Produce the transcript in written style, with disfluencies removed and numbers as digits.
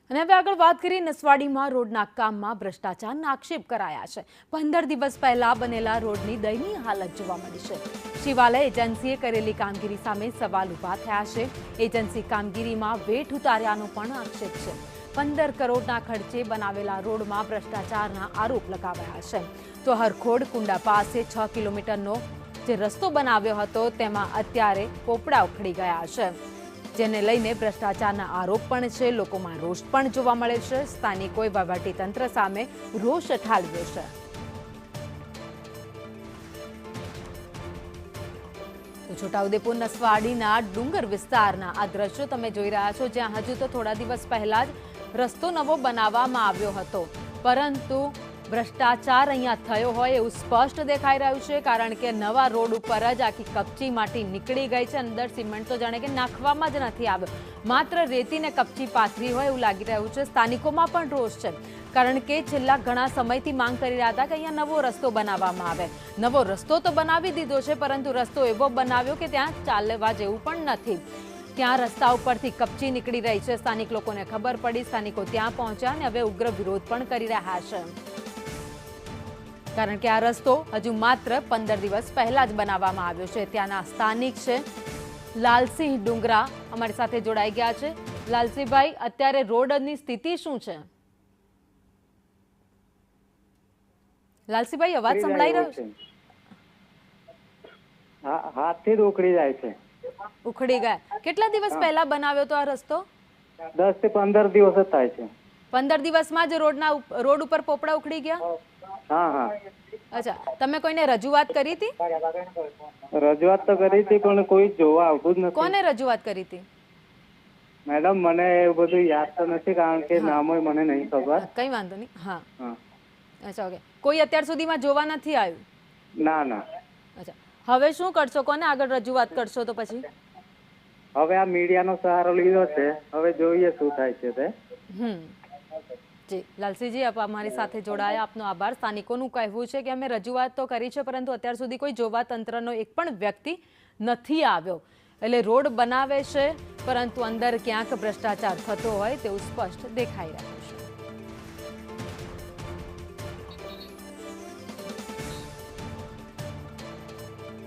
અને હવે આગળ વાત કરીએ નસવાડીમાં રોડના કામમાં ભ્રષ્ટાચારના આક્ષેપ કરાયા છે। 15 દિવસ પહેલા બનેલા રોડની દયનીય હાલત જોવા મળી છે। શિવાલય એજન્સીએ કરેલી કામગીરી સામે સવાલ ઊભા થયા છે। એજન્સી કામગીરીમાં વેઠ ઉતાર્યાનો પણ આક્ષેપ છે। 15 કરોડના ખર્ચે બનાવેલા રોડમાં ભ્રષ્ટાચારના આરોપ લગાવાયા છે। તો હરખોડ કુંડા પાસે 6 કિલોમીટરનો જે રસ્તો બનાવ્યો હતો તેમાં અત્યારે પોપડા ઉખડી ગયા છે, જેને લઈને ભ્રષ્ટાચારના આરોપ પણ છે। લોકોમાં રોષ પણ જોવા મળે છે। સ્થાનિકોએ વહીવટીતંત્ર સામે રોષ ઠાલવ્યો છે। તો છોટાઉદેપુર નસવાડીના ડુંગર વિસ્તારના આ દ્રશ્યો તમે જોઈ રહ્યા છો, જ્યાં હજુ તો થોડા દિવસ પહેલા જ રસ્તો નવો બનાવવામાં આવ્યો હતો, પરંતુ ભ્રષ્ટાચાર અહીંયા થયો હોય એવું સ્પષ્ટ દેખાઈ રહ્યું છે, કારણ કે નવા રોડ ઉપર જ આખી કપચી માટી નીકળી ગઈ છે। અંદર સિમેન્ટ તો જાણે કે નાખવામાં જ નથી આવ્યો, માત્ર રેતીને કપચી પાથરી હોય એવું લાગી રહ્યું છે। સ્થાનિકોમાં પણ રોષ છે, કારણ કે છેલ્લા ઘણા સમયથી માંગ કરી રહ્યા હતા કે અહીંયા નવો રસ્તો બનાવવામાં આવે। નવો રસ્તો તો બનાવી દીધો છે, પરંતુ રસ્તો એવો બનાવ્યો કે ત્યાં ચાલવા જેવું પણ નથી। ત્યાં રસ્તા ઉપરથી કપચી નીકળી રહી છે। સ્થાનિક લોકોને ખબર પડી, સ્થાનિકો ત્યાં પહોંચ્યા અને હવે ઉગ્ર વિરોધ પણ કરી રહ્યા છે, કારણ કે આ રસ્તો હજુ માત્ર 15 દિવસ પહેલા જ બનાવવામાં આવ્યો છે। ત્યાંના સ્થાનિક છે લાલસિંહ ડુંગરા અમારી સાથે જોડાઈ ગયા છે। લાલસિંહભાઈ, અત્યારે રોડની સ્થિતિ શું છે? લાલસિંહભાઈ, અવાજ સંભળાઈ રહ્યો છે? હાથથી જ ઉખડી જાય છે। ઉખડી ગયા? કેટલા દિવસ પહેલા બનાવ્યો તો આ રસ્તો? 10 થી 15 દિવસ જ થાય છે। 15 દિવસમાં જ રોડ ઉપર પોપડા ઉખડી ગયા? હા હા। અચ્છા, તમે કોઈને રજૂઆત કરી હતી? રજૂઆત તો કરી હતી, પણ કોઈ જોવા આવતું જ નથી। કોને રજૂઆત કરી હતી? મેડમ, મને એવું બધું યાદ તો નથી, કારણ કે નામોય મને નહીં ખબર। કઈ વાંધો નહીં। હા, અચ્છા, ઓકે। કોઈ અત્યાર સુધીમાં જોવા નથી આવ્યું? ના ના। અચ્છા, હવે શું કરશો? કોને આગળ રજૂઆત કરશો? તો પછી હવે આ મીડિયાનો સહારો લીધો છે, હવે જોઈએ શું થાય છે તે। જી લાલસિંહજી, આપ અમારી સાથે જોડાયા, આપનો આભાર। સ્થાનિકોનું કહેવું છે કે અમે રજૂઆત તો કરી છે, પરંતુ અત્યાર સુધી કોઈ જોવા તંત્રનો એક પણ વ્યક્તિ નથી આવ્યો। એટલે રોડ બનાવે છે, પરંતુ અંદર ક્યાંક ભ્રષ્ટાચાર થતો હોય તેવું સ્પષ્ટ દેખાઈ રહ્યું છે।